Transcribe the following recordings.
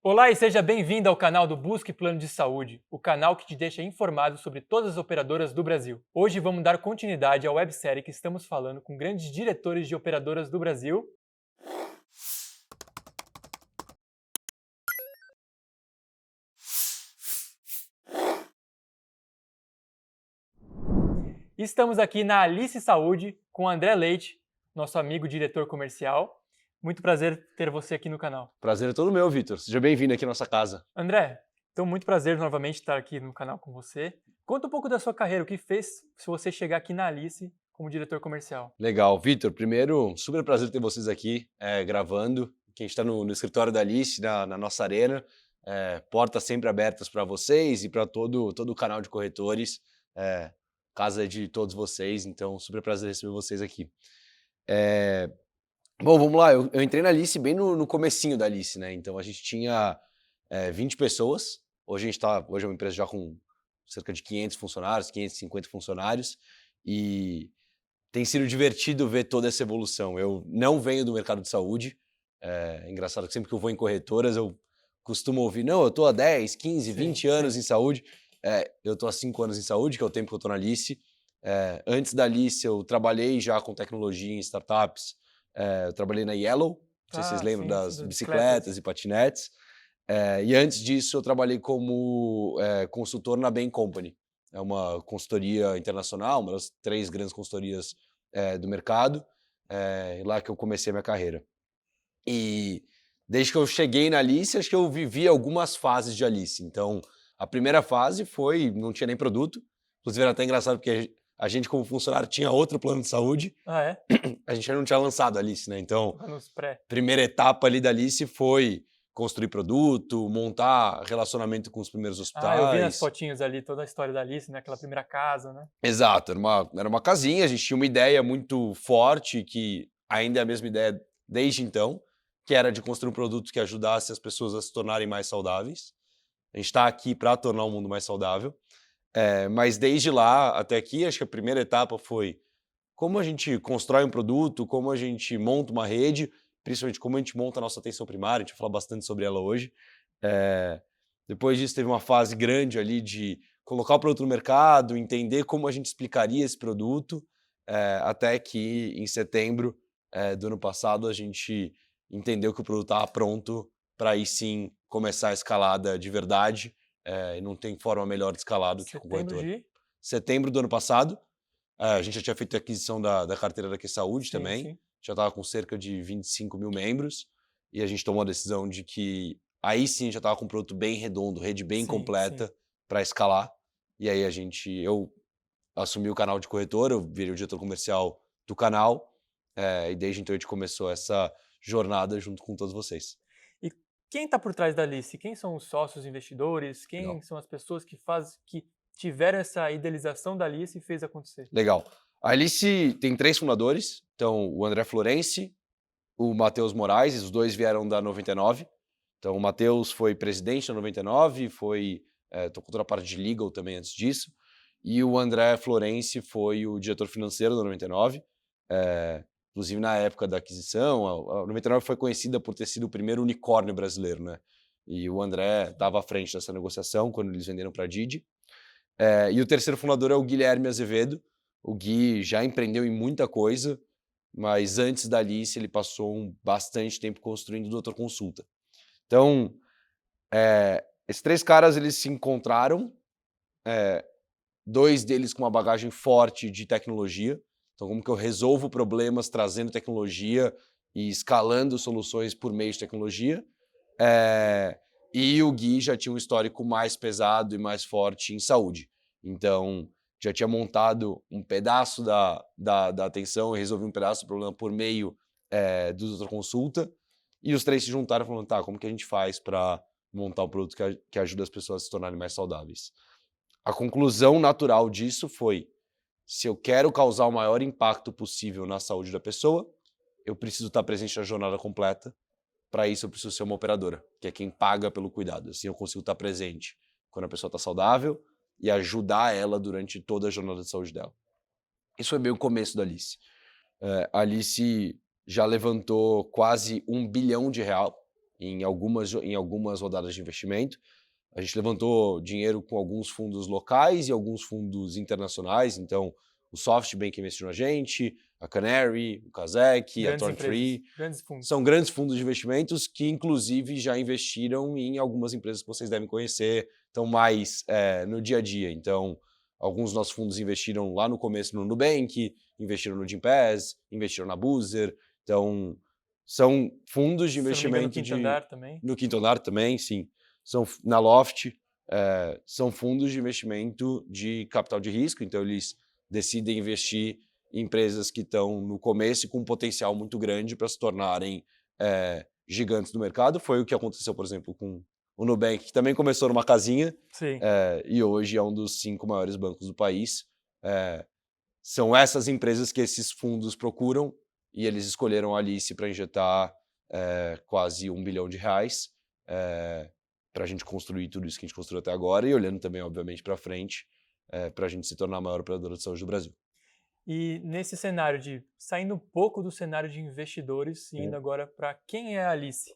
Olá e seja bem-vindo ao canal do Busque Plano de Saúde, o canal que te deixa informado sobre todas as operadoras do Brasil. Hoje vamos dar continuidade à websérie que estamos falando com grandes diretores de operadoras do Brasil. Estamos aqui na Alice Saúde com André Leite, nosso amigo diretor comercial. Muito prazer ter você aqui no canal. Prazer é todo meu, Vitor. Seja bem-vindo aqui à nossa casa. André, então muito prazer novamente estar aqui no canal com você. Conta um pouco da sua carreira, o que fez se você chegar aqui na Alice como diretor comercial. Legal. Vitor, primeiro, super prazer ter vocês aqui gravando. Quem está no escritório da Alice, na nossa arena. Portas sempre abertas para vocês e para todo o canal de corretores. Casa é de todos vocês, então super prazer receber vocês aqui. Bom, vamos lá. Eu entrei na Alice bem no comecinho da Alice, né? Então a gente tinha 20 pessoas. Hoje é uma empresa já com cerca de 500 funcionários, 550 funcionários. E tem sido divertido ver toda essa evolução. Eu não venho do mercado de saúde. É engraçado que sempre que eu vou em corretoras, eu costumo ouvir, não, eu tô há 10, 15, 20 anos em saúde. Eu tô há 5 anos em saúde, que é o tempo que eu tô na Alice. Antes da Alice, eu trabalhei já com tecnologia em startups. Eu trabalhei na Yellow, não sei se vocês lembram Sim, sim, das das bicicletas bicicletas. e patinetes. E antes disso, eu trabalhei como consultor na Bain Company. É uma consultoria internacional, uma das 3 grandes consultorias do mercado. Lá que eu comecei a minha carreira. E desde que eu cheguei na Alice, acho que eu vivi algumas fases de Alice. Então, a primeira fase não tinha nem produto. Inclusive, era até engraçado porque a gente, como funcionário, tinha outro plano de saúde. Ah, é? A gente ainda não tinha lançado a Alice, né? Então, Tava nos pré. primeira etapa ali da Alice foi construir produto, montar relacionamento com os primeiros Ah, eu vi nas hospitais. fotinhos ali toda a história da Alice, né? Aquela primeira casa, né? Exato, era uma casinha, a gente tinha uma ideia muito forte, que ainda é a mesma ideia desde então, que era de construir um produto que ajudasse as pessoas a se tornarem mais saudáveis. A gente está aqui para tornar o mundo mais saudável. Mas desde lá até aqui, acho que a primeira etapa foi como a gente constrói um produto, como a gente monta uma rede, principalmente como a gente monta a nossa atenção primária, a gente vai falar bastante sobre ela hoje. Eh, Depois disso teve uma fase grande ali de colocar o produto no mercado, entender como a gente explicaria esse produto, até que em setembro, do ano passado a gente entendeu que o produto estava pronto para aí sim começar a escalada de verdade, e não tem forma melhor de escalar do que com Setembro corretora. de. Setembro do ano passado, a gente já tinha feito a aquisição da carteira da QSaúde Sim, também, sim. já estava com cerca de 25 mil membros, e a gente tomou a decisão de que aí sim já estava com um produto bem redondo, rede bem Sim, sim. completa para escalar. E aí eu assumi o canal de corretora, eu virei o diretor comercial do canal, e desde então a gente começou essa jornada junto com todos vocês. E quem está por trás da Alice? Quem são os sócios investidores? Quem Legal. são as pessoas que tiveram essa idealização da Alice e fez acontecer? Legal. A Alice tem 3 fundadores, então o André Florenci, o Matheus Moraes, os 2 vieram da 99. Então o Matheus foi presidente da 99, tocou toda a parte de legal também antes disso, e o André Florenci foi o diretor financeiro da 99. Inclusive na época da aquisição, a 99 foi conhecida por ter sido o primeiro unicórnio brasileiro, né, e o André estava à frente dessa negociação quando eles venderam para a Didi. E o terceiro fundador é o Guilherme Azevedo. O Gui já empreendeu em muita coisa, mas antes da Alice ele passou bastante tempo construindo o Doutor Consulta. Então, esses 3 caras eles se encontraram, 2 deles com uma bagagem forte de tecnologia. Então, como que eu resolvo problemas trazendo tecnologia e escalando soluções por meio de tecnologia. E o Gui já tinha um histórico mais pesado e mais forte em saúde. Então, já tinha montado um pedaço da atenção e resolvi um pedaço do problema por meio do Doutor Consulta. E os 3 se juntaram falando, tá, como que a gente faz para montar um produto que ajuda as pessoas a se tornarem mais saudáveis? A conclusão natural disso foi, se eu quero causar o maior impacto possível na saúde da pessoa, eu preciso estar presente na jornada completa. Para isso eu preciso ser uma operadora, que é quem paga pelo cuidado. Assim eu consigo estar presente quando a pessoa está saudável e ajudar ela durante toda a jornada de saúde dela. Isso foi bem o começo da Alice. A Alice já levantou quase R$ 1 bilhão em algumas rodadas de investimento. A gente levantou dinheiro com alguns fundos locais e alguns fundos internacionais. Então, o SoftBank investiu na gente, a Canary, o Kazek, a Thorntree. Grandes fundos. São grandes fundos de investimentos que, inclusive, já investiram em algumas empresas que vocês devem conhecer, estão mais no dia a dia. Então, alguns dos nossos fundos investiram lá no começo no Nubank, investiram no Gympass, investiram na Boozer. Então, são fundos de investimento no Quinto Andar também. No Quinto Andar também, sim. São na Loft, são fundos de investimento de capital de risco, então eles decidem investir em empresas que estão no começo e com um potencial muito grande para se tornarem gigantes do mercado. Foi o que aconteceu, por exemplo, com o Nubank, que também começou numa casinha e hoje é um dos 5 maiores bancos do país. São essas empresas que esses fundos procuram e eles escolheram a Alice para injetar quase R$1 bilhão para a gente construir tudo isso que a gente construiu até agora e olhando também, obviamente, para frente, para a gente se tornar a maior operadora de saúde do Brasil. E nesse cenário saindo um pouco do cenário de investidores e indo agora para quem é a Alice,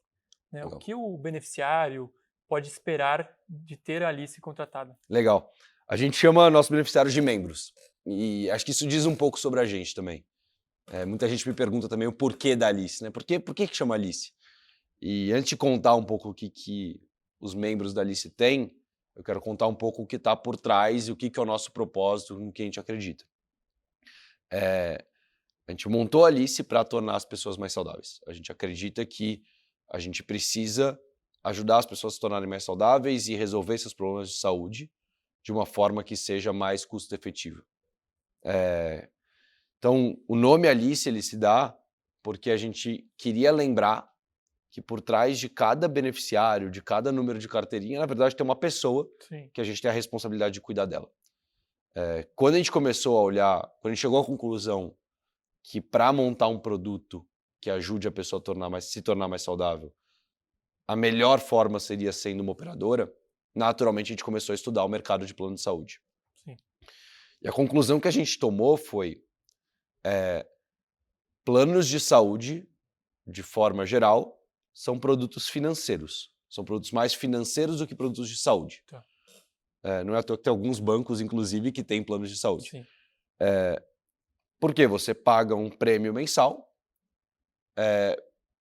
né? O que o beneficiário pode esperar de ter a Alice contratada? Legal. A gente chama nossos beneficiários de membros e acho que isso diz um pouco sobre a gente também. Muita gente me pergunta também o porquê da Alice, né? Por que chama Alice? E antes de contar um pouco o que os membros da Alice têm, eu quero contar um pouco o que está por trás e o que é o nosso propósito, no que a gente acredita. A gente montou a Alice para tornar as pessoas mais saudáveis. A gente acredita que a gente precisa ajudar as pessoas a se tornarem mais saudáveis e resolver seus problemas de saúde de uma forma que seja mais custo-efetiva. Então, o nome Alice ele se dá porque a gente queria lembrar que por trás de cada beneficiário, de cada número de carteirinha, na verdade tem uma pessoa que a gente tem a responsabilidade de cuidar dela. Quando a gente começou a olhar, quando a gente chegou à conclusão que para montar um produto que ajude a pessoa a se tornar mais saudável, a melhor forma seria sendo uma operadora, naturalmente a gente começou a estudar o mercado de plano de saúde. Sim. E a conclusão que a gente tomou foi planos de saúde, de forma geral, são produtos financeiros. São produtos mais financeiros do que produtos de saúde. Tá. Não é à toa que tem alguns bancos, inclusive, que têm planos de saúde. Sim. Porque você paga um prêmio mensal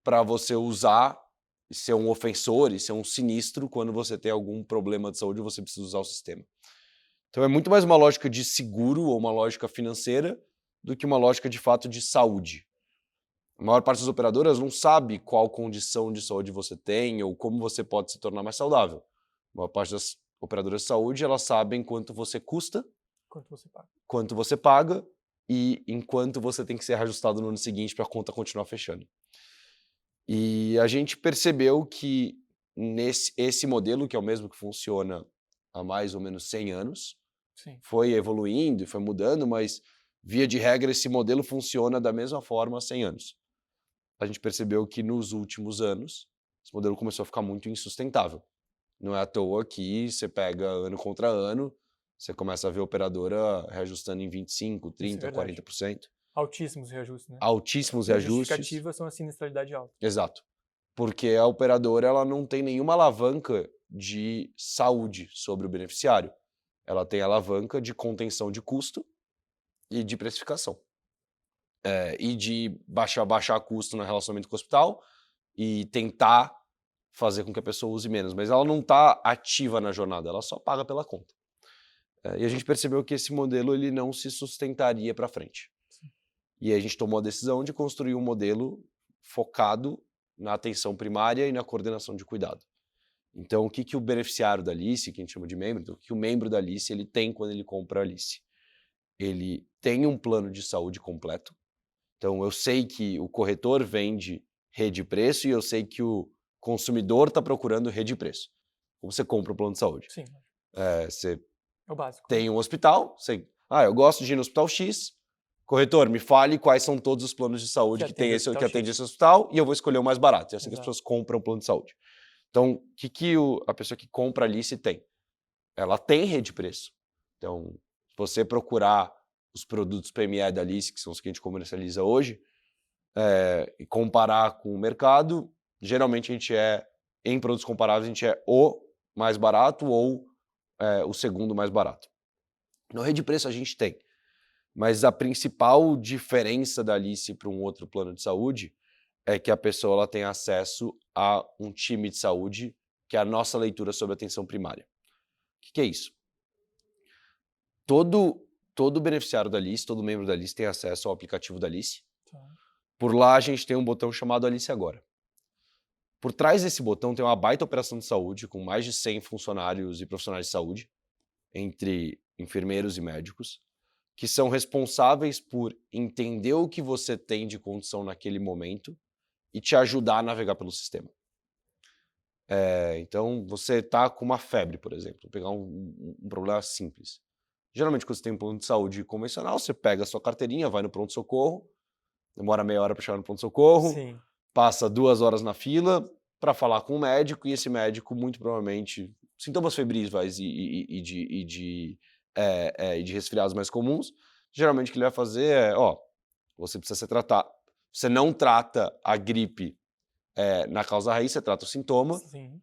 para você usar e ser um ofensor e ser um sinistro quando você tem algum problema de saúde e você precisa usar o sistema. Então é muito mais uma lógica de seguro ou uma lógica financeira do que uma lógica de fato de saúde. A maior parte das operadoras não sabe qual condição de saúde você tem ou como você pode se tornar mais saudável. A maior parte das operadoras de saúde, elas sabem quanto você custa, quanto você paga e enquanto você tem que ser reajustado no ano seguinte para a conta continuar fechando. E a gente percebeu que esse modelo, que é o mesmo que funciona há mais ou menos 100 anos, foi evoluindo e foi mudando, mas via de regra esse modelo funciona da mesma forma há 100 anos. A gente percebeu que nos últimos anos esse modelo começou a ficar muito insustentável. Não é à toa que você pega ano contra ano, você começa a ver a operadora reajustando em 25%, 30%, 40%. Altíssimos reajustes, né? Altíssimos reajustes. A justificativa são a sinistralidade alta. Exato. Porque a operadora ela não tem nenhuma alavanca de saúde sobre o beneficiário. Ela tem alavanca de contenção de custo e de precificação. E de baixar custo no relacionamento com o hospital e tentar fazer com que a pessoa use menos. Mas ela não está ativa na jornada, ela só paga pela conta. E a gente percebeu que esse modelo ele não se sustentaria para frente. Sim. E a gente tomou a decisão de construir um modelo focado na atenção primária e na coordenação de cuidado. Então, o que o beneficiário da Alice, que a gente chama de membro, o que o membro da Alice ele tem quando ele compra a Alice? Ele tem um plano de saúde completo. Então, eu sei que o corretor vende rede e preço e eu sei que o consumidor está procurando rede e preço. Como você compra o plano de saúde? Sim. Você é o básico. Tem um hospital, eu gosto de ir no hospital X, corretor, me fale quais são todos os planos de saúde que atende esse hospital e eu vou escolher o mais barato. É assim que as pessoas compram o plano de saúde. Então, o que a pessoa que compra a Alice tem? Ela tem rede de preço. Então, se você procurar os produtos PME da Alice, que são os que a gente comercializa hoje, e comparar com o mercado, geralmente a gente é em produtos comparáveis, a gente é o mais barato ou o segundo mais barato. No rede de preço a gente tem, mas a principal diferença da Alice para um outro plano de saúde é que a pessoa ela tem acesso a um time de saúde, que é a nossa leitura sobre atenção primária. O que é isso? Todo beneficiário da Alice, todo membro da Alice tem acesso ao aplicativo da Alice. Tá. Por lá a gente tem um botão chamado Alice Agora. Por trás desse botão tem uma baita operação de saúde, com mais de 100 funcionários e profissionais de saúde, entre enfermeiros e médicos, que são responsáveis por entender o que você tem de condição naquele momento e te ajudar a navegar pelo sistema. Então, você está com uma febre, por exemplo, vou pegar um problema simples. Geralmente, quando você tem um plano de saúde convencional, você pega a sua carteirinha, vai no pronto-socorro, demora meia hora para chegar no pronto-socorro, Sim. passa 2 horas na fila para falar com o médico, e esse médico, muito provavelmente, sintomas febris e de resfriados mais comuns, geralmente o que ele vai fazer é, você precisa ser tratado. Você não trata a gripe na causa raiz, você trata o sintoma, Sim.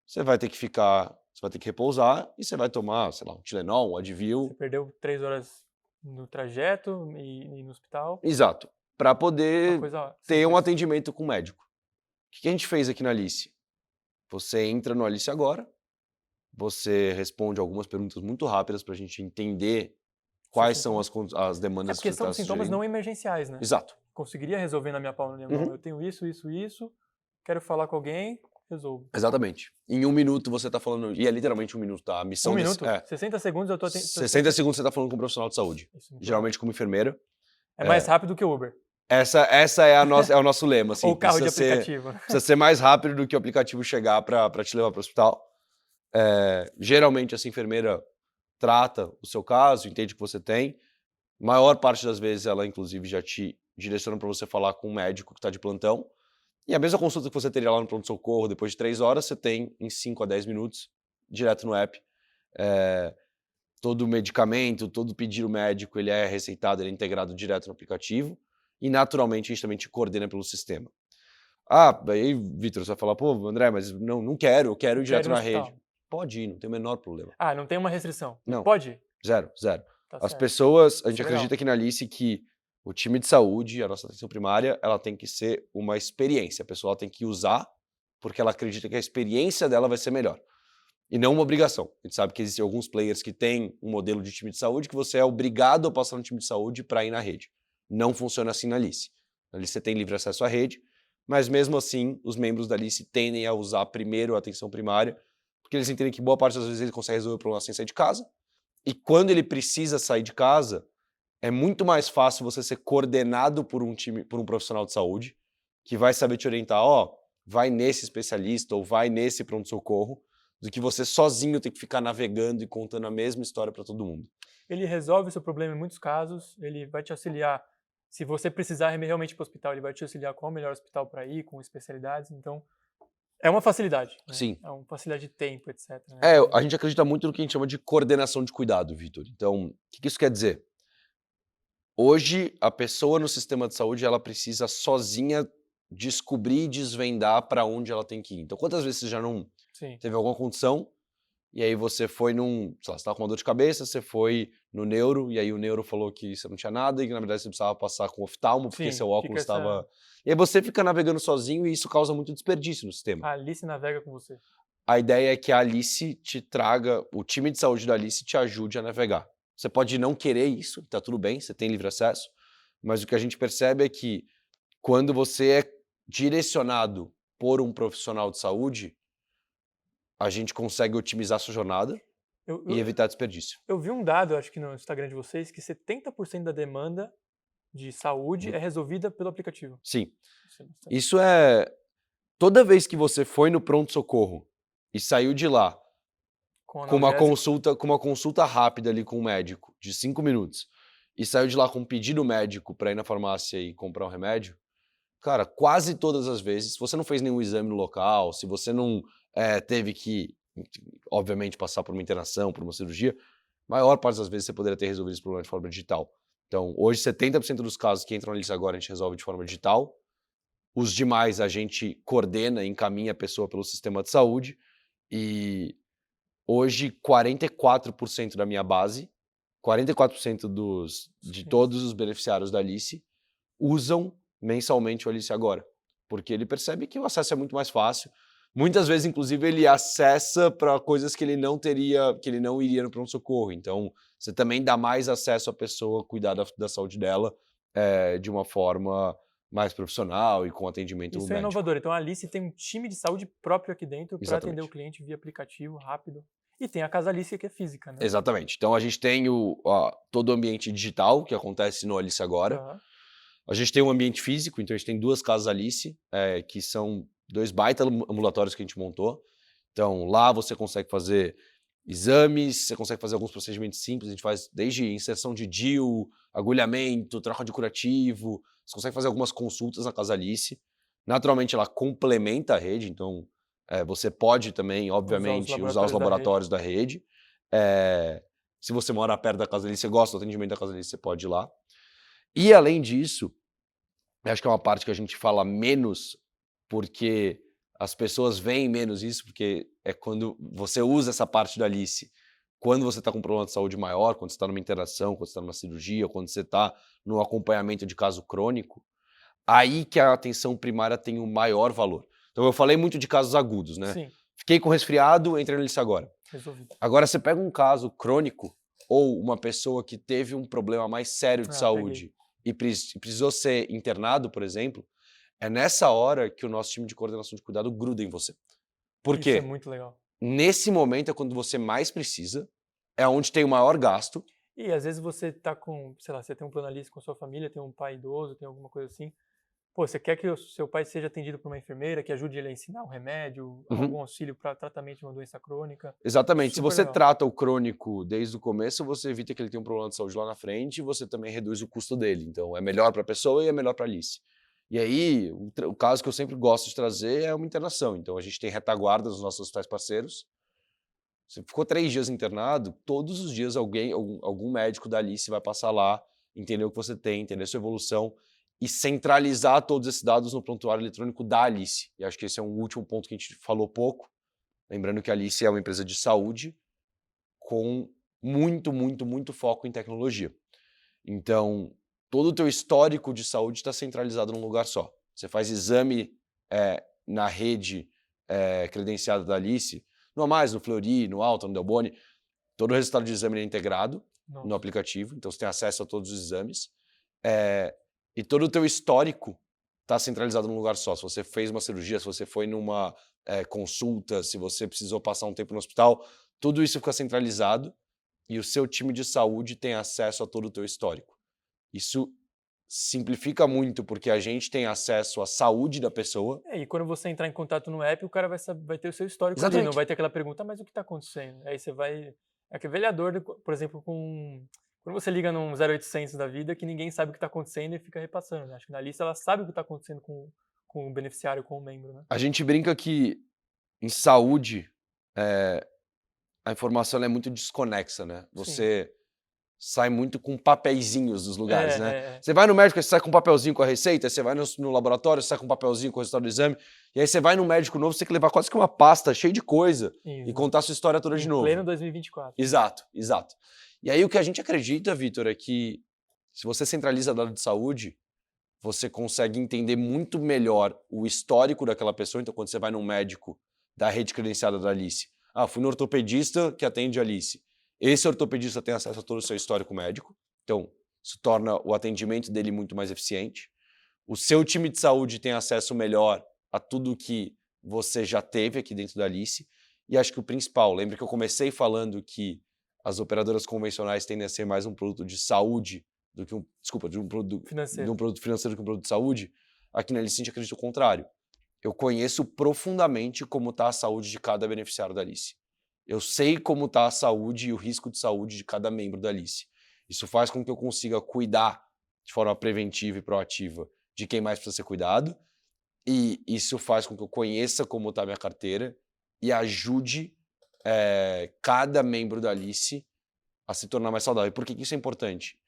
você vai ter que repousar e você vai tomar, sei lá, um Tilenol, um Advil. Você perdeu 3 horas no trajeto e no hospital. Exato. Para Uma poder coisa ter um simples. atendimento com o médico. O que a gente fez aqui na Alice? Você entra no Alice Agora, você responde algumas perguntas muito rápidas para a gente entender quais são as demandas que você Porque são está sintomas não sugerindo. emergenciais, né? Exato. Conseguiria resolver na minha palma da minha mão. Uhum. Eu tenho isso, quero falar com alguém, resolvo. Exatamente. Em 1 minuto você está falando, e é literalmente 1 minuto, tá? A missão 1 desse- minuto? 60 segundos eu tô... 60 segundos você está falando com um profissional de saúde, Isso, muito geralmente como enfermeira. É mais rápido que o Uber. Essa é o nosso lema. Assim, Ou o carro de precisa ser- aplicativo. Precisa ser mais rápido do que o aplicativo chegar para te levar para o hospital. Geralmente essa enfermeira trata o seu caso, entende o que você tem. Maior parte das vezes ela, inclusive, já te direciona para você falar com um médico que está de plantão. E a mesma consulta que você teria lá no pronto-socorro depois de 3 horas, você tem em 5 a 10 minutos, direto no app. Todo medicamento, todo pedido médico, ele é receitado, ele é integrado direto no aplicativo. E, naturalmente, a gente também te coordena pelo sistema. Aí, Vitor, você vai falar, pô, André, mas eu quero ir direto na rede. Pode ir, não tem o menor problema. Não tem uma restrição. Não. Pode ir? Zero. Tá As certo. pessoas, a gente Isso é acredita legal. aqui na Alice que o time de saúde, a nossa atenção primária, ela tem que ser uma experiência. A pessoa tem que usar porque ela acredita que a experiência dela vai ser melhor. E não uma obrigação. A gente sabe que existem alguns players que têm um modelo de time de saúde que você é obrigado a passar no time de saúde para ir na rede. Não funciona assim na Alice. Na Alice você tem livre acesso à rede, mas mesmo assim, os membros da Alice tendem a usar primeiro a atenção primária, porque eles entendem que boa parte das vezes ele consegue resolver o problema sem sair de casa. E quando ele precisa sair de casa, é muito mais fácil você ser coordenado por um profissional de saúde, que vai saber te orientar, vai nesse especialista ou vai nesse pronto-socorro, do que você sozinho ter que ficar navegando e contando a mesma história para todo mundo. Ele resolve o seu problema em muitos casos, ele vai te auxiliar. Se você precisar realmente ir para o hospital, ele vai te auxiliar qual é o melhor hospital para ir, com especialidades. Então, é uma facilidade. Né? Sim. É uma facilidade de tempo, etc. Né? A gente acredita muito no que a gente chama de coordenação de cuidado, Vitor. Então, o que isso quer dizer? Hoje, a pessoa no sistema de saúde, ela precisa sozinha descobrir e desvendar para onde ela tem que ir. Então, quantas vezes você já não teve alguma condição e aí você foi sei lá, você estava com uma dor de cabeça, você foi no neuro e aí o neuro falou que você não tinha nada e que na verdade você precisava passar com oftalmo porque seu óculos estava... E aí você fica navegando sozinho e isso causa muito desperdício no sistema. A Alice navega com você. A ideia é que a Alice te traga, o time de saúde da Alice te ajude a navegar. Você pode não querer isso, tá tudo bem, você tem livre acesso, mas o que a gente percebe é que quando você é direcionado por um profissional de saúde, a gente consegue otimizar a sua jornada e evitar desperdício. Eu vi um dado, acho que no Instagram de vocês, que 70% da demanda de saúde é resolvida pelo aplicativo. Sim. Isso é... Toda vez que você foi no pronto-socorro e saiu de lá com uma consulta rápida ali com o médico, de 5 minutos, e saiu de lá com um pedido médico para ir na farmácia e comprar um remédio, cara, quase todas as vezes, se você não fez nenhum exame no local, se você não teve que, obviamente, passar por uma internação, por uma cirurgia, maior parte das vezes você poderia ter resolvido esse problema de forma digital. Então, hoje, 70% dos casos que entram na lista agora a gente resolve de forma digital. Os demais a gente coordena, encaminha a pessoa pelo sistema de saúde. E hoje 44% da minha base, 44% de Sim. todos os beneficiários da Alice usam mensalmente o Alice Agora, porque ele percebe que o acesso é muito mais fácil. Muitas vezes, inclusive, ele acessa para coisas que ele não teria, que ele não iria no pronto-socorro. Então, você também dá mais acesso à pessoa cuidar da saúde dela de uma forma mais profissional e com atendimento Isso é médico. inovador. Então a Alice tem um time de saúde próprio aqui dentro para atender o Exatamente. cliente via aplicativo, rápido. E tem a Casa Alice que é física, né? Exatamente. Então, a gente tem todo o ambiente digital, que acontece no Alice Agora. Aham. A gente tem um ambiente físico, então a gente tem 2 casas Alice, que são 2 baita ambulatórios que a gente montou. Então, lá você consegue fazer exames, você consegue fazer alguns procedimentos simples, a gente faz desde inserção de DIU, agulhamento, troca de curativo, você consegue fazer algumas consultas na casa Alice. Naturalmente, ela complementa a rede, então você pode também, obviamente, usar os laboratórios da rede. Se você mora perto da casa Alice, você gosta do atendimento da casa Alice, você pode ir lá. E, além disso, acho que é uma parte que a gente fala menos, porque as pessoas veem menos isso, porque é quando você usa essa parte da Alice, quando você está com um problema de saúde maior, quando você está numa internação, quando você está numa cirurgia, quando você está no acompanhamento de caso crônico, aí que a atenção primária tem o maior valor. Então, eu falei muito de casos agudos, né? Sim, Fiquei com resfriado, entrei na Alice Agora. resolvido. Agora, você pega um caso crônico ou uma pessoa que teve um problema mais sério de Ah, peguei. saúde e precisou ser internado, por exemplo, é nessa hora que o nosso time de coordenação de cuidado gruda em você. Por Isso é quê? muito legal. Nesse momento é quando você mais precisa, é onde tem o maior gasto. E às vezes você tá com, sei lá, você tem um plano Alice com a sua família, tem um pai idoso, tem alguma coisa assim. Pô, você quer que o seu pai seja atendido por uma enfermeira que ajude ele a ensinar um remédio, Uhum. algum auxílio para tratamento de uma doença crônica. Exatamente. Se Super você legal. trata o crônico desde o começo, você evita que ele tenha um problema de saúde lá na frente e você também reduz o custo dele. Então, é melhor para a pessoa e é melhor para a Alice. E aí, o caso que eu sempre gosto de trazer é uma internação. Então, a gente tem retaguarda nos nossos hospitais parceiros. Você ficou 3 dias internado, todos os dias algum médico da Alice vai passar lá, entender o que você tem, entender a sua evolução e centralizar todos esses dados no prontuário eletrônico da Alice. E acho que esse é um último ponto que a gente falou pouco. Lembrando que a Alice é uma empresa de saúde com muito, muito, muito foco em tecnologia. Então, todo o teu histórico de saúde está centralizado num lugar só. Você faz exame na rede credenciada da Alice, no A Mais, no Fleury, no Alta, no Delboni, todo o resultado de exame é integrado no Nossa. aplicativo, então você tem acesso a todos os exames. E todo o teu histórico está centralizado num lugar só. Se você fez uma cirurgia, se você foi numa consulta, se você precisou passar um tempo no hospital, tudo isso fica centralizado e o seu time de saúde tem acesso a todo o teu histórico. Isso simplifica muito porque a gente tem acesso à saúde da pessoa. E quando você entrar em contato no app, o cara vai ter o seu histórico ali, não Exatamente. vai ter aquela pergunta, mas o que está acontecendo? Aí você vai. É aquele velhador, por exemplo, quando você liga num 0800 da vida, que ninguém sabe o que está acontecendo e fica repassando, né? Acho que na lista ela sabe o que está acontecendo com o beneficiário, com o membro, né? A gente brinca que em saúde a informação ela é muito desconexa, né? Sim. Você sai muito com papeizinhos dos lugares, né? É. Você vai no médico, você sai com um papelzinho com a receita, você vai no laboratório, você sai com um papelzinho com o resultado do exame, e aí você vai no médico novo, você tem que levar quase que uma pasta cheia de coisa e contar a sua história toda de Em novo. pleno 2024. Exato, exato. E aí o que a gente acredita, Vitor, é que se você centraliza dado de saúde, você consegue entender muito melhor o histórico daquela pessoa. Então, quando você vai num médico da rede credenciada da Alice, fui no ortopedista que atende a Alice. Esse ortopedista tem acesso a todo o seu histórico médico, então isso torna o atendimento dele muito mais eficiente. O seu time de saúde tem acesso melhor a tudo que você já teve aqui dentro da Alice. E acho que o principal, lembra que eu comecei falando que as operadoras convencionais tendem a ser mais um produto de saúde do que de um produto Financeiro. financeiro do que um produto de saúde? Aqui na Alice a gente acredita o contrário. Eu conheço profundamente como está a saúde de cada beneficiário da Alice. Eu sei como está a saúde e o risco de saúde de cada membro da Alice. Isso faz com que eu consiga cuidar de forma preventiva e proativa de quem mais precisa ser cuidado. E isso faz com que eu conheça como está a minha carteira e ajude cada membro da Alice a se tornar mais saudável. E por que isso é importante?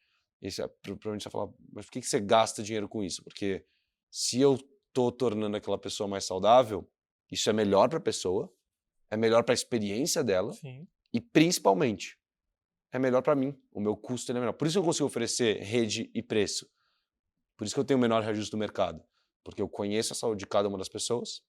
Provavelmente você vai falar, mas por que você gasta dinheiro com isso? Porque se eu tô tornando aquela pessoa mais saudável, isso é melhor para a pessoa, é melhor para a experiência dela Sim. e, principalmente, é melhor para mim. O meu custo é menor. Por isso que eu consigo oferecer rede e preço. Por isso que eu tenho o menor reajuste do mercado. Porque eu conheço a saúde de cada uma das pessoas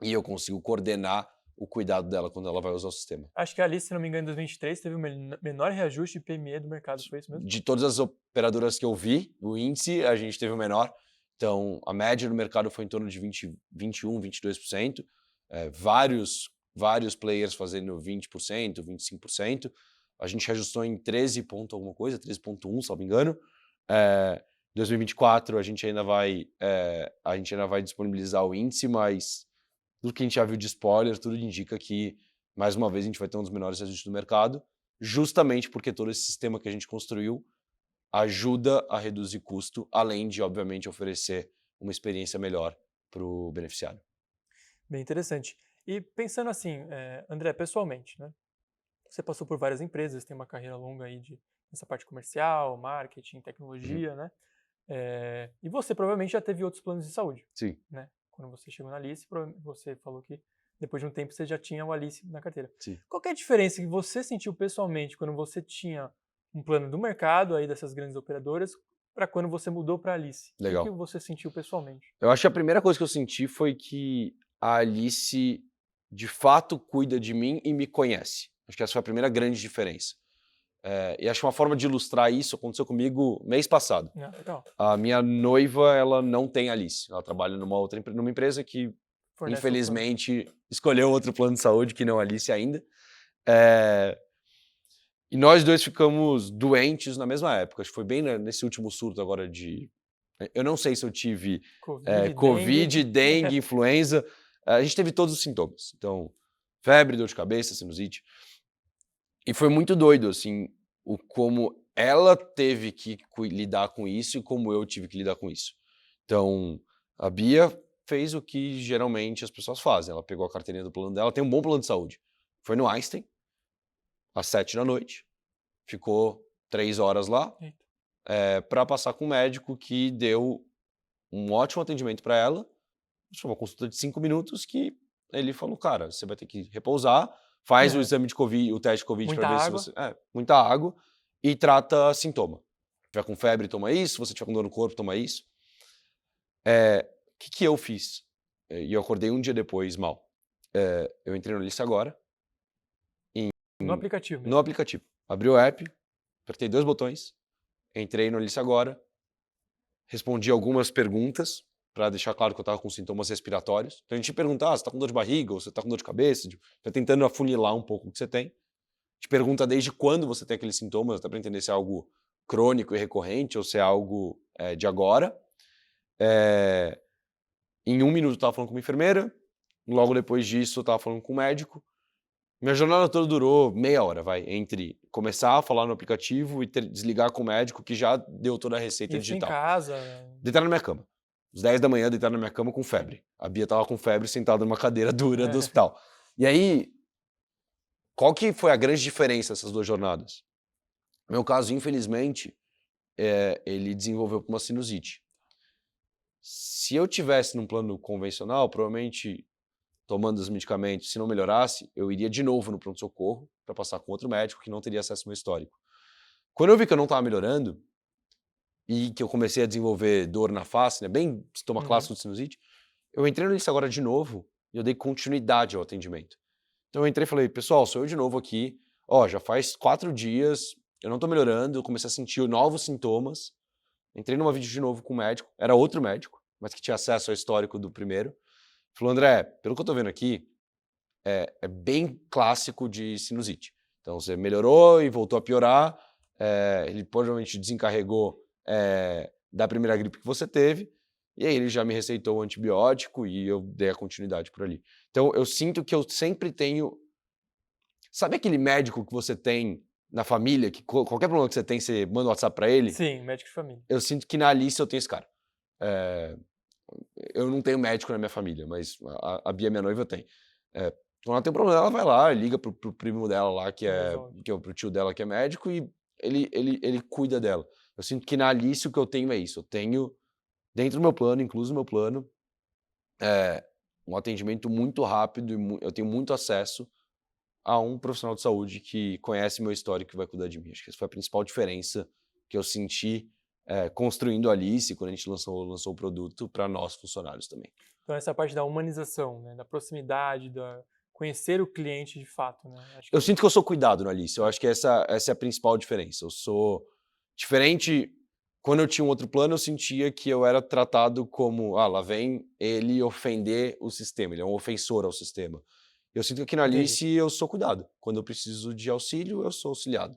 e eu consigo coordenar o cuidado dela quando ela vai usar o sistema. Acho que a Alice, se não me engano, em 2023 teve o menor reajuste de PME do mercado, foi isso mesmo? De todas as operadoras que eu vi, o índice, a gente teve o menor. Então, a média no mercado foi em torno de 21, 22%. Vários players fazendo 20%, 25%. A gente reajustou em 13 ponto alguma coisa, 13,1, se não me engano. 2024 a gente ainda vai disponibilizar o índice, mas tudo que a gente já viu de spoiler, tudo indica que, mais uma vez, a gente vai ter um dos menores reajustes do mercado, justamente porque todo esse sistema que a gente construiu ajuda a reduzir custo, além de, obviamente, oferecer uma experiência melhor para o beneficiário. Bem interessante. E pensando assim, André, pessoalmente, né? Você passou por várias empresas, tem uma carreira longa aí nessa parte comercial, marketing, tecnologia, né? E você provavelmente já teve outros planos de saúde, Sim. né? Quando você chegou na Alice, você falou que depois de um tempo você já tinha o Alice na carteira. Sim. Qual que é a diferença que você sentiu pessoalmente quando você tinha um plano do mercado aí dessas grandes operadoras para quando você mudou para a Alice? Legal. O que você sentiu pessoalmente? Eu acho que a primeira coisa que eu senti foi que a Alice, de fato, cuida de mim e me conhece. Acho que essa foi a primeira grande diferença. E acho que uma forma de ilustrar isso aconteceu comigo mês passado. Legal. A minha noiva, ela não tem Alice. Ela trabalha numa empresa que, Fornece infelizmente, escolheu outro plano de saúde que não a Alice ainda. E nós dois ficamos doentes na mesma época. Acho que foi bem nesse último surto agora de... Eu não sei se eu tive Covid, dengue, influenza. A gente teve todos os sintomas. Então, febre, dor de cabeça, sinusite. E foi muito doido, assim, como ela teve que lidar com isso e como eu tive que lidar com isso. Então, a Bia fez o que geralmente as pessoas fazem. Ela pegou a carteirinha do plano dela, tem um bom plano de saúde. Foi no Einstein, às 7 da noite, ficou 3 horas lá, para passar com um médico que deu um ótimo atendimento para ela. Foi uma consulta de 5 minutos que ele falou, cara, você vai ter que repousar, faz o exame de Covid, o teste de Covid para ver se você... muita água e trata sintoma. Se tiver com febre, toma isso. Se você tiver com dor no corpo, toma isso. O que eu fiz? E eu acordei um dia depois mal. Eu entrei no Alice Agora. No aplicativo mesmo? No aplicativo. Abri o app, apertei 2 botões, entrei no Alice Agora, respondi algumas perguntas para deixar claro que eu estava com sintomas respiratórios. Então a gente pergunta, você está com dor de barriga ou você está com dor de cabeça? Tá tentando afunilar um pouco o que você tem. Te pergunta desde quando você tem aqueles sintomas, até para entender se é algo crônico e recorrente ou se é algo de agora. Em 1 minuto eu estava falando com uma enfermeira, logo depois disso eu estava falando com um médico. Minha jornada toda durou meia hora, entre começar a falar no aplicativo e desligar com o médico que já deu toda a receita digital. Em casa? Deitar na minha cama. Às 10 da manhã, deitar na minha cama com febre. A Bia tava com febre sentada numa cadeira dura do hospital. E aí, qual que foi a grande diferença dessas 2 jornadas? No meu caso, infelizmente, ele desenvolveu uma sinusite. Se eu tivesse num plano convencional, provavelmente tomando os medicamentos, se não melhorasse, eu iria de novo no pronto-socorro para passar com outro médico que não teria acesso ao meu histórico. Quando eu vi que eu não estava melhorando e que eu comecei a desenvolver dor na face, né, bem sintoma clássico de sinusite, eu entrei no Alice Agora de novo e eu dei continuidade ao atendimento. Então eu entrei e falei, pessoal, sou eu de novo aqui, já faz 4 dias, eu não tô melhorando, eu comecei a sentir novos sintomas. Entrei numa vídeo de novo com o médico, era outro médico, mas que tinha acesso ao histórico do primeiro. Falou, André, pelo que eu tô vendo aqui, é bem clássico de sinusite. Então você melhorou e voltou a piorar, ele provavelmente desencarregou da primeira gripe que você teve, e aí ele já me receitou o antibiótico e eu dei a continuidade por ali. Então eu sinto que eu sempre tenho... Sabe aquele médico que você tem na família, que qualquer problema que você tem, você manda um WhatsApp pra ele? Sim, médico de família. Eu sinto que na Alice eu tenho esse cara. Eu não tenho médico na minha família, mas a Bia, minha noiva, tem. Quando ela tem um problema, ela vai lá, liga pro primo dela lá, pro tio dela que é médico, e ele cuida dela. Eu sinto que na Alice o que eu tenho é isso. Eu tenho, dentro do meu plano, incluso no meu plano, um atendimento muito rápido e eu tenho muito acesso a um profissional de saúde que conhece meu histórico e vai cuidar de mim. Acho que essa foi a principal diferença que eu senti construindo a Alice, quando a gente lançou o produto, para nós funcionários também. Então essa parte da humanização, né, da proximidade, da conhecer o cliente de fato, né? Acho Eu que sinto que eu sou cuidado na Alice, eu acho que essa é a principal diferença. Eu sou diferente. Quando eu tinha um outro plano, eu sentia que eu era tratado como, lá vem ele ofender o sistema, ele é um ofensor ao sistema. Eu sinto que aqui na entendi. Alice eu sou cuidado. Quando eu preciso de auxílio, eu sou auxiliado.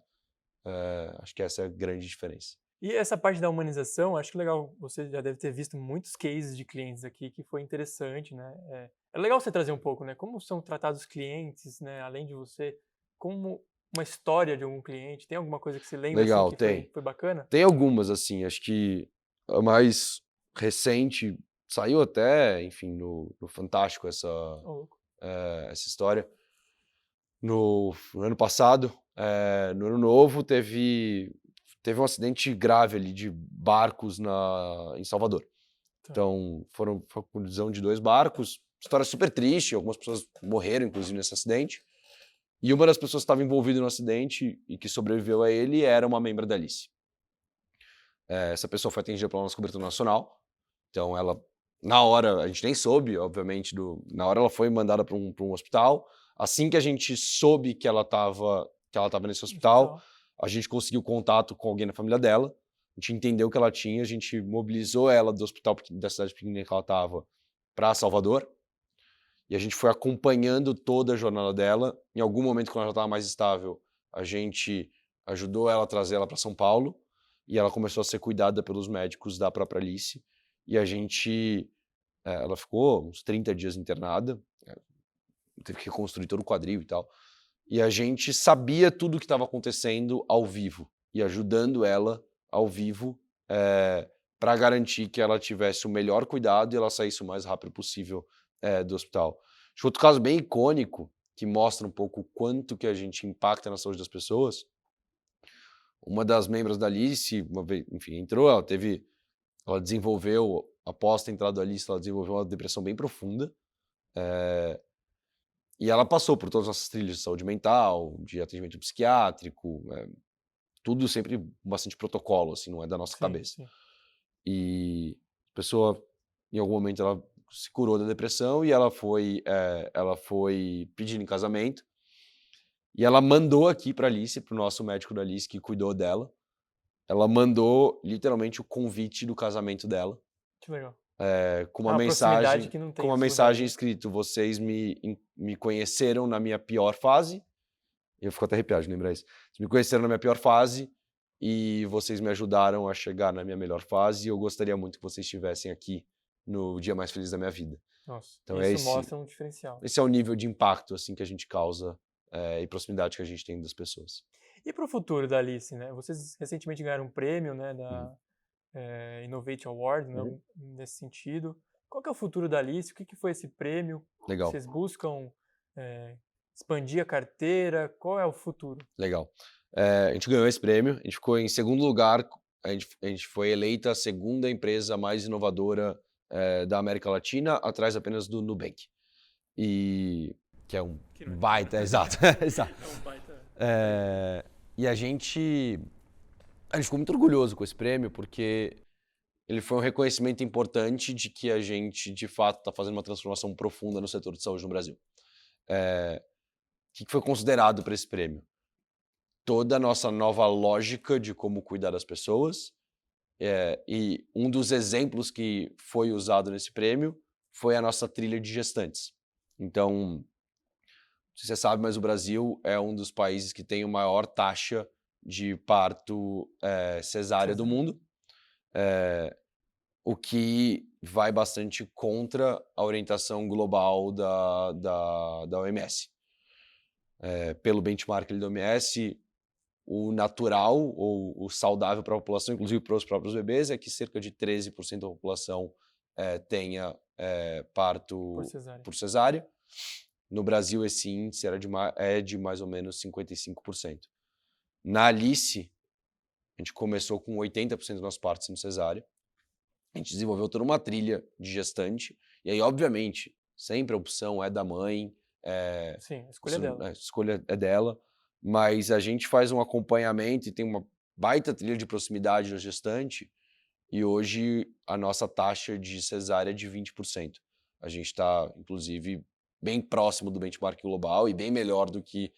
Acho que essa é a grande diferença. E essa parte da humanização, acho que legal, você já deve ter visto muitos cases de clientes aqui que foi interessante, né? É legal você trazer um pouco, né? Como são tratados os clientes, né? Além de você, como uma história de algum cliente, tem alguma coisa que você lembra assim Legal, que tem. foi bacana? Tem algumas, assim, acho que a mais recente saiu até, enfim, no Fantástico Ô, louco. essa história. No ano passado, no ano novo, teve um acidente grave ali de barcos em Salvador. Tá. Então, foi a colisão de 2 barcos, história super triste, algumas pessoas morreram, inclusive, nesse acidente. E uma das pessoas que estava envolvida no acidente e que sobreviveu a ele era uma membro da Alice. Essa pessoa foi atendida pela nossa cobertura nacional, então ela, na hora, a gente nem soube, obviamente, na hora ela foi mandada para um hospital. Assim que a gente soube que ela estava nesse hospital, Hospital. a gente conseguiu contato com alguém na família dela, a gente entendeu o que ela tinha, a gente mobilizou ela do hospital da cidade pequenininha que ela estava para Salvador, e a gente foi acompanhando toda a jornada dela. Em algum momento, quando ela já estava mais estável, a gente ajudou ela a trazer ela para São Paulo, e ela começou a ser cuidada pelos médicos da própria Alice, e ela ficou uns 30 dias internada, teve que reconstruir todo o quadril e tal, e a gente sabia tudo o que estava acontecendo ao vivo, e ajudando ela ao vivo para garantir que ela tivesse o melhor cuidado e ela saísse o mais rápido possível do hospital. Acho que outro caso bem icônico, que mostra um pouco o quanto que a gente impacta na saúde das pessoas, uma das membros da Alice, uma vez, enfim, entrou, ela desenvolveu, após ter entrado da Alice, ela desenvolveu uma depressão bem profunda, e ela passou por todas as nossas trilhas de saúde mental, de atendimento psiquiátrico, tudo sempre com bastante protocolo, assim, não é da nossa Sim, cabeça. sim. E a pessoa, em algum momento, ela se curou da depressão e ela foi pedindo em casamento. E ela mandou aqui para Alice, para o nosso médico da Alice que cuidou dela, ela mandou literalmente o convite do casamento dela, Que legal. com É uma uma proximidade mensagem, que não tem em outros lugares, né? escrito: "Vocês me conheceram na minha pior fase", eu fico até arrepiado de lembrar isso. "Vocês me conheceram na minha pior fase e vocês me ajudaram a chegar na minha melhor fase, e eu gostaria muito que vocês estivessem aqui no dia mais feliz da minha vida". Nossa, Então isso mostra um diferencial. esse é o nível de impacto, assim, que a gente causa, e proximidade que a gente tem das pessoas. E para o futuro da Alice, né? Vocês recentemente ganharam um prêmio, né, Uhum. da Innovate Award, né, Uhum. nesse sentido. Qual que é o futuro da Alice? O que foi esse prêmio? Legal, Vocês buscam eh, expandir a carteira? Qual é o futuro? legal. A gente ganhou esse prêmio, a gente ficou em segundo lugar, a gente foi eleita a segunda empresa mais inovadora, da América Latina, atrás apenas do Nubank. Que é um Que não é pequeno. baita, exato, exato. É um baita. E a gente ficou muito orgulhoso com esse prêmio, porque ele foi um reconhecimento importante de que a gente, de fato, está fazendo uma transformação profunda no setor de saúde no Brasil. O que foi considerado para esse prêmio? Toda a nossa nova lógica de como cuidar das pessoas, e um dos exemplos que foi usado nesse prêmio foi a nossa trilha de gestantes. Então, não sei se você sabe, mas o Brasil é um dos países que tem a maior taxa de parto cesárea do mundo, o que vai bastante contra a orientação global da OMS. Pelo benchmark da OMS, o natural ou o saudável para a população, inclusive para os próprios bebês, é que cerca de 13% da população tenha parto Por cesárea. por cesárea. No Brasil, esse índice é de mais ou menos 55%. Na Alice, a gente começou com 80% dos nossos partos sendo cesárea. A gente desenvolveu toda uma trilha de gestante E aí, obviamente, sempre a opção é da mãe, Sim, a escolha dela. a escolha é dela, mas a gente faz um acompanhamento e tem uma baita trilha de proximidade na gestante, e hoje a nossa taxa de cesárea é de 20%. A gente está, inclusive, bem próximo do benchmark global e bem melhor do que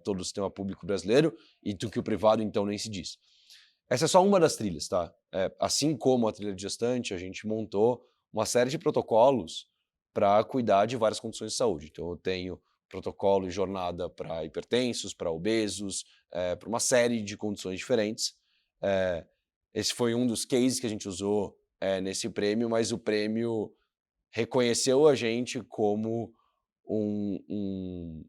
todo o sistema público brasileiro e do que o privado, então, nem se diz. Essa é só uma das trilhas, tá? Assim como a trilha de gestante, a gente montou uma série de protocolos para cuidar de várias condições de saúde. Então, eu tenho protocolo e jornada para hipertensos, para obesos, para uma série de condições diferentes. Esse foi um dos cases que a gente usou nesse prêmio, mas o prêmio reconheceu a gente como um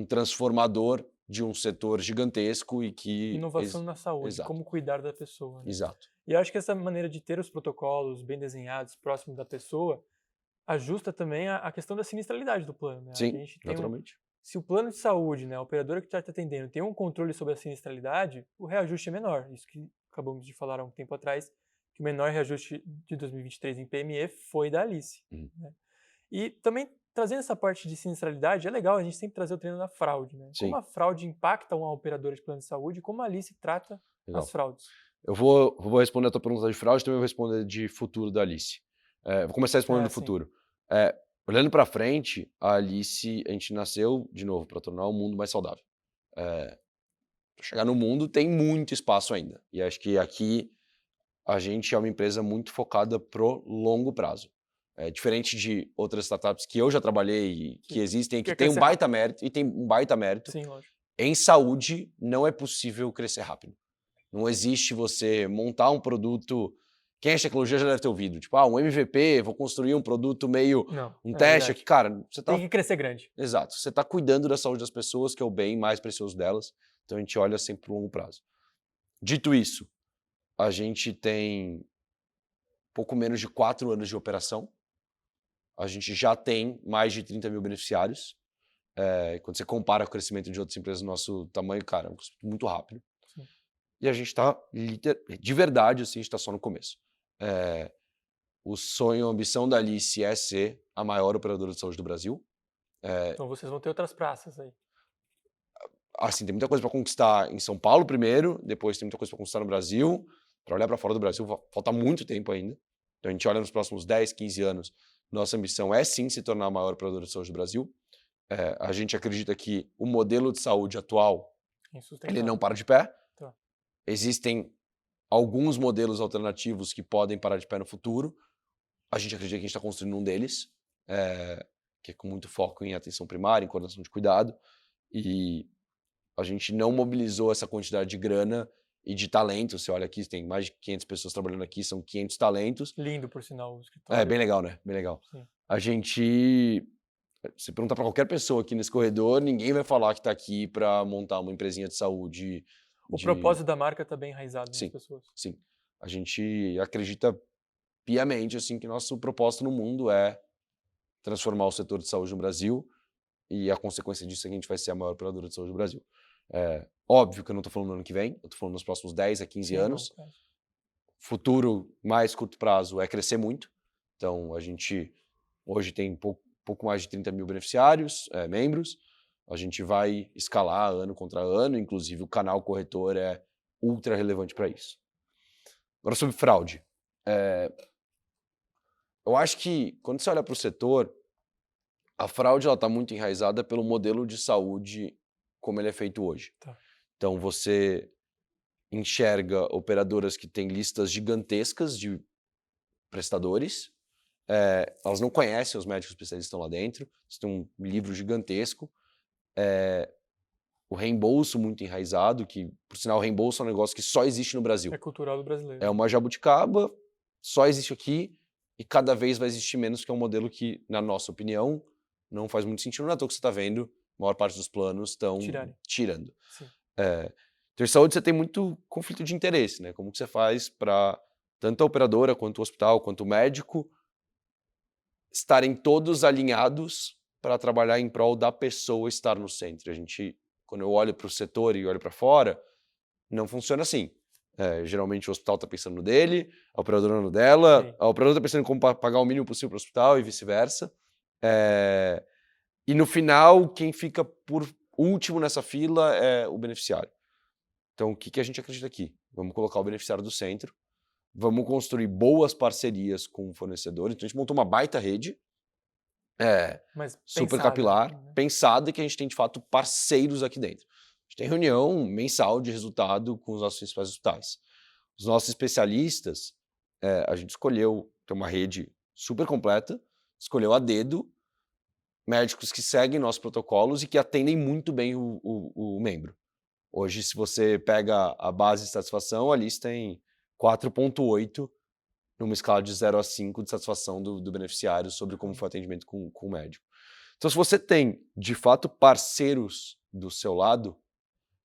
transformador de um setor gigantesco e que... Inovação na saúde, Exato. como cuidar da pessoa, né? Exato. E eu acho que essa maneira de ter os protocolos bem desenhados, próximo da pessoa, ajusta também a questão da sinistralidade do plano, né? A Sim, gente tem naturalmente. se o plano de saúde, né, a operadora que está te atendendo, tem um controle sobre a sinistralidade, o reajuste é menor. Isso que acabamos de falar há um tempo atrás, que o menor reajuste de 2023 em PME foi da Alice. Né? E também, trazendo essa parte de sinistralidade, é legal a gente sempre trazer o treino da fraude. Né? Sim. Como a fraude impacta uma operadora de plano de saúde e como a Alice trata Legal. as fraudes. Eu vou responder a tua pergunta de fraude, também vou responder de futuro da Alice. Vou começar respondendo do futuro. Olhando para frente, a Alice, a gente nasceu, de novo, para tornar o mundo mais saudável. Para chegar no mundo tem muito espaço ainda. E acho que aqui a gente é uma empresa muito focada pro longo prazo. Diferente de outras startups que eu já trabalhei e que existem, que tem um baita mérito, e tem um baita mérito. Sim, lógico. Em saúde, não é possível crescer rápido. Não existe você montar um produto... Quem é de tecnologia já deve ter ouvido. Tipo, um MVP, vou construir um produto meio... um teste aqui. Cara, você tá... Tem que crescer grande. Exato. Você tá cuidando da saúde das pessoas, que é o bem mais precioso delas. Então, a gente olha sempre pro longo prazo. Dito isso, a gente tem pouco menos de 4 anos de operação. A gente já tem mais de 30 mil beneficiários. Quando você compara com o crescimento de outras empresas do nosso tamanho, cara, é um crescimento muito rápido. Sim. E a gente está, de verdade, assim, a gente está só no começo. O sonho, a ambição da Alice é ser a maior operadora de saúde do Brasil. Então vocês vão ter outras praças aí. Assim, tem muita coisa para conquistar em São Paulo primeiro, depois tem muita coisa para conquistar no Brasil. Para olhar para fora do Brasil, falta muito tempo ainda. Então a gente olha nos próximos 10, 15 anos, nossa ambição é sim se tornar a maior operadora de saúde do Brasil. A gente acredita que o modelo de saúde atual, ele não para de pé. Tá. Existem alguns modelos alternativos que podem parar de pé no futuro. A gente acredita que a gente está construindo um deles, que é com muito foco em atenção primária, em coordenação de cuidado. E a gente não mobilizou essa quantidade de grana e de talento. Você olha aqui, tem mais de 500 pessoas trabalhando aqui, são 500 talentos. Lindo, por sinal, o escritório. Bem legal, né? Bem legal. Sim. A gente... Se perguntar para qualquer pessoa aqui nesse corredor, ninguém vai falar que está aqui para montar uma empresinha de saúde. O propósito da marca está bem enraizado nas pessoas. Sim. A gente acredita piamente assim, que nosso propósito no mundo é transformar o setor de saúde no Brasil, e a consequência disso é que a gente vai ser a maior operadora de saúde do Brasil. Óbvio que eu não estou falando no ano que vem, eu estou falando nos próximos 10 a 15 anos. Futuro mais curto prazo é crescer muito. Então, a gente hoje tem pouco mais de 30 mil beneficiários, membros. A gente vai escalar ano contra ano, inclusive o canal corretor é ultra relevante para isso. Agora, sobre fraude. Eu acho que, quando você olha para o setor, a fraude está muito enraizada pelo modelo de saúde como ele é feito hoje. Tá. Então, você enxerga operadoras que têm listas gigantescas de prestadores. Elas não conhecem os médicos especialistas que estão lá dentro. Você tem um livro gigantesco. O reembolso muito enraizado, que, por sinal, o reembolso é um negócio que só existe no Brasil. É cultural do brasileiro. É uma jabuticaba, só existe aqui, e cada vez vai existir menos, que é um modelo que, na nossa opinião, não faz muito sentido. Não é à toa que você está vendo, a maior parte dos planos estão tirando. Então, em saúde, você tem muito conflito de interesse, né? Como que você faz para tanto a operadora, quanto o hospital, quanto o médico estarem todos alinhados para trabalhar em prol da pessoa estar no centro. Quando eu olho para o setor e olho para fora, não funciona assim. Geralmente o hospital está pensando no dele, a operadora no dela, Sim. a operadora está pensando em como pagar o mínimo possível para o hospital e vice-versa. E no final, quem fica por último nessa fila é o beneficiário. Então, o que a gente acredita aqui? Vamos colocar o beneficiário do centro, vamos construir boas parcerias com fornecedores. Então, a gente montou uma baita rede, Mas super pensada, capilar, né? pensada, e que a gente tem, de fato, parceiros aqui dentro. A gente tem reunião mensal de resultado com os nossos principais hospitais. Os nossos especialistas, a gente escolheu ter uma rede super completa, escolheu a dedo médicos que seguem nossos protocolos e que atendem muito bem o membro. Hoje, se você pega a base de satisfação, a lista tem 4,8 numa escala de 0 a 5 de satisfação do beneficiário sobre como foi o atendimento com o médico. Então, se você tem, de fato, parceiros do seu lado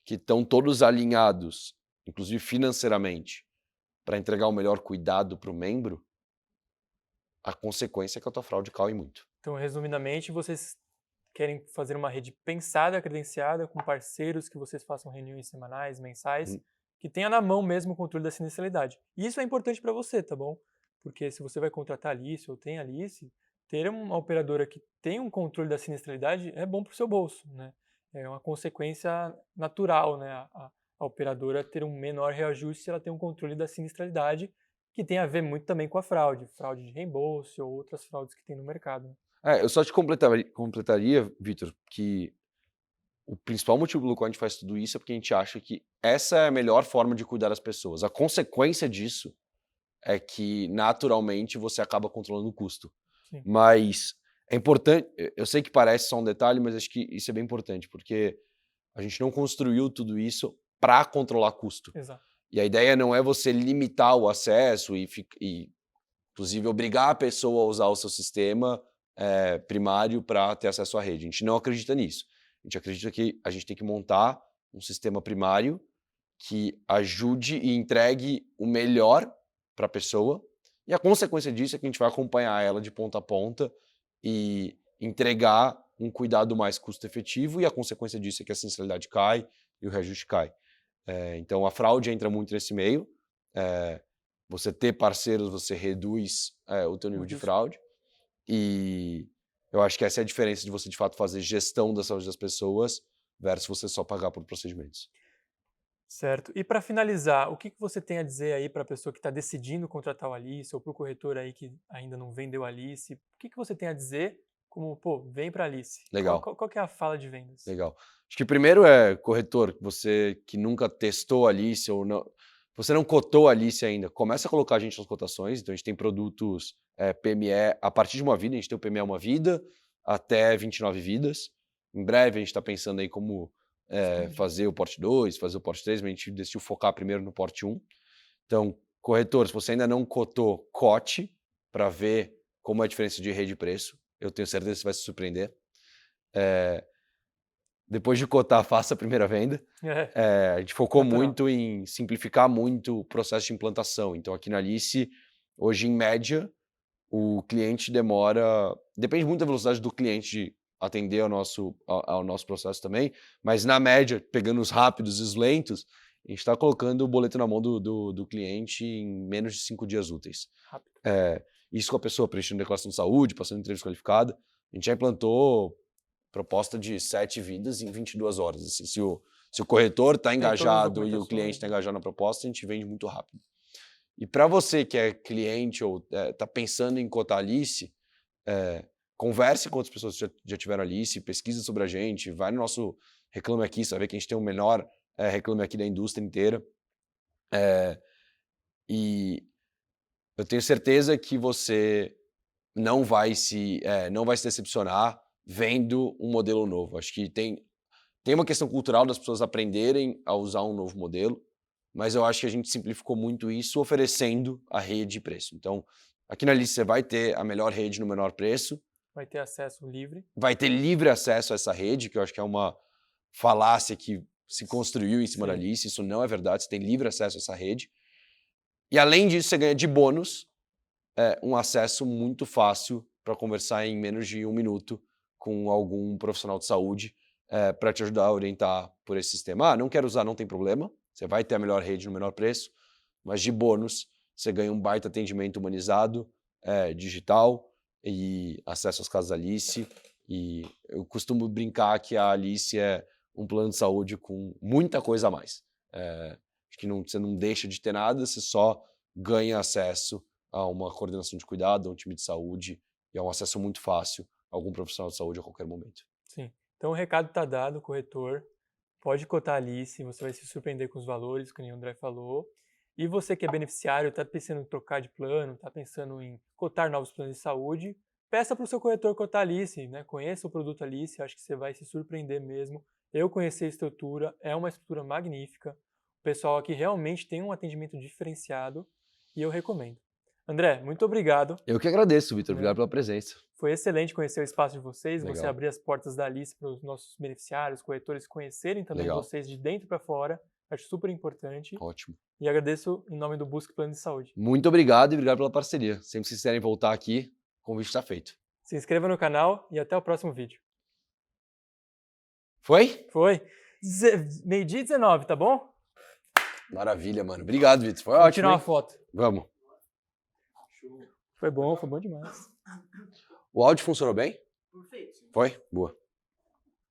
que estão todos alinhados, inclusive financeiramente, para entregar o melhor cuidado para o membro, a consequência é que a tua fraude cai muito. Então, resumidamente, vocês querem fazer uma rede pensada, credenciada, com parceiros que vocês façam reuniões semanais, mensais, que tenha na mão mesmo o controle da sinistralidade. E isso é importante para você, tá bom? Porque se você vai contratar a Alice ou tem a Alice, ter uma operadora que tem um controle da sinistralidade é bom para o seu bolso, né? É uma consequência natural, né? A operadora ter um menor reajuste se ela tem um controle da sinistralidade, que tem a ver muito também com a fraude de reembolso ou outras fraudes que tem no mercado, né? Eu só te completaria, Vitor, que o principal motivo pelo qual a gente faz tudo isso é porque a gente acha que essa é a melhor forma de cuidar das pessoas. A consequência disso é que, naturalmente, você acaba controlando o custo. Sim. Mas é importante, eu sei que parece só um detalhe, mas acho que isso é bem importante, porque a gente não construiu tudo isso para controlar custo. Exato. E a ideia não é você limitar o acesso e inclusive, obrigar a pessoa a usar o seu sistema primário para ter acesso à rede. A gente não acredita nisso. A gente acredita que a gente tem que montar um sistema primário que ajude e entregue o melhor para a pessoa, e a consequência disso é que a gente vai acompanhar ela de ponta a ponta e entregar um cuidado mais custo-efetivo, e a consequência disso é que a sinistralidade cai e o reajuste cai. Então, a fraude entra muito nesse meio. Você ter parceiros, você reduz o teu nível de fraude. E eu acho que essa é a diferença de você, de fato, fazer gestão da saúde das pessoas versus você só pagar por procedimentos. Certo. E para finalizar, o que você tem a dizer aí para a pessoa que está decidindo contratar o Alice ou para o corretor aí que ainda não vendeu a Alice? O que você tem a dizer como, pô, vem para a Alice? Legal. Qual que é a fala de vendas? Legal. Acho que primeiro corretor, você que nunca testou a Alice ou não, você não cotou a Alice ainda, começa a colocar a gente nas cotações. Então a gente tem produtos PME a partir de uma vida, a gente tem o PME uma vida até 29 vidas. Em breve a gente está pensando aí como fazer o porte 2, fazer o porte 3, mas a gente decidiu focar primeiro no porte 1. Então, corretor, se você ainda não cotou, cote para ver como é a diferença de rede e preço. Eu tenho certeza que você vai se surpreender. Depois de cotar, faça a primeira venda. A gente focou muito em simplificar muito o processo de implantação. Então, aqui na Alice, hoje, em média, o cliente demora... Depende muito da velocidade do cliente de atender ao nosso processo também, mas, na média, pegando os rápidos e os lentos, a gente está colocando o boleto na mão do cliente em menos de 5 dias úteis. Rápido. Isso com a pessoa preenchendo declaração de saúde, passando entrevista qualificada. A gente já implantou proposta de 7 vidas em 22 horas. Assim, se o corretor está engajado e o cliente está engajado na proposta, a gente vende muito rápido. E para você que é cliente ou está pensando em cotar Alice, converse com outras pessoas que já tiveram Alice, pesquisa sobre a gente, vai no nosso Reclame Aqui, sabe que a gente tem o melhor Reclame Aqui da indústria inteira. E eu tenho certeza que você não vai se decepcionar vendo um modelo novo. Acho que tem uma questão cultural das pessoas aprenderem a usar um novo modelo, mas eu acho que a gente simplificou muito isso oferecendo a rede e preço. Então, aqui na Alice você vai ter a melhor rede no menor preço. Vai ter acesso livre. Vai ter livre acesso a essa rede, que eu acho que é uma falácia que se construiu em cima da Alice. Isso não é verdade, você tem livre acesso a essa rede. E além disso, você ganha de bônus um acesso muito fácil para conversar em menos de 1 minuto com algum profissional de saúde para te ajudar a orientar por esse sistema. Não quero usar, não tem problema. Você vai ter a melhor rede no menor preço. mas de bônus, você ganha um baita atendimento humanizado, digital e acesso às casas Alice. E eu costumo brincar que a Alice é um plano de saúde com muita coisa a mais. Acho que você não deixa de ter nada, você só ganha acesso a uma coordenação de cuidado, a um time de saúde, e é um acesso muito fácil a algum profissional de saúde a qualquer momento. Sim. Então o recado está dado, corretor. Pode cotar a Alice, você vai se surpreender com os valores, que nem o André falou. E você que é beneficiário, está pensando em trocar de plano, está pensando em cotar novos planos de saúde, peça para o seu corretor cotar a Alice, né? Conheça o produto Alice, acho que você vai se surpreender mesmo. Eu conheci a estrutura, é uma estrutura magnífica. O pessoal aqui realmente tem um atendimento diferenciado e eu recomendo. André, muito obrigado. Eu que agradeço, Vitor. Obrigado pela presença. Foi excelente conhecer o espaço de vocês, Legal. você abrir as portas da Alice para os nossos beneficiários, corretores conhecerem também Legal. vocês de dentro para fora. Acho super importante. Ótimo. E agradeço em nome do Busque Plano de Saúde. Muito obrigado e obrigado pela parceria. Sempre que vocês quiserem voltar aqui, o convite está feito. Se inscreva no canal e até o próximo vídeo. Foi? Foi. 12h19, tá bom? Maravilha, mano. Obrigado, Vitor. Foi Vou ótimo. tirar uma Hein? foto. Vamos. Foi bom demais. O áudio funcionou bem? Perfeito. Foi? Boa.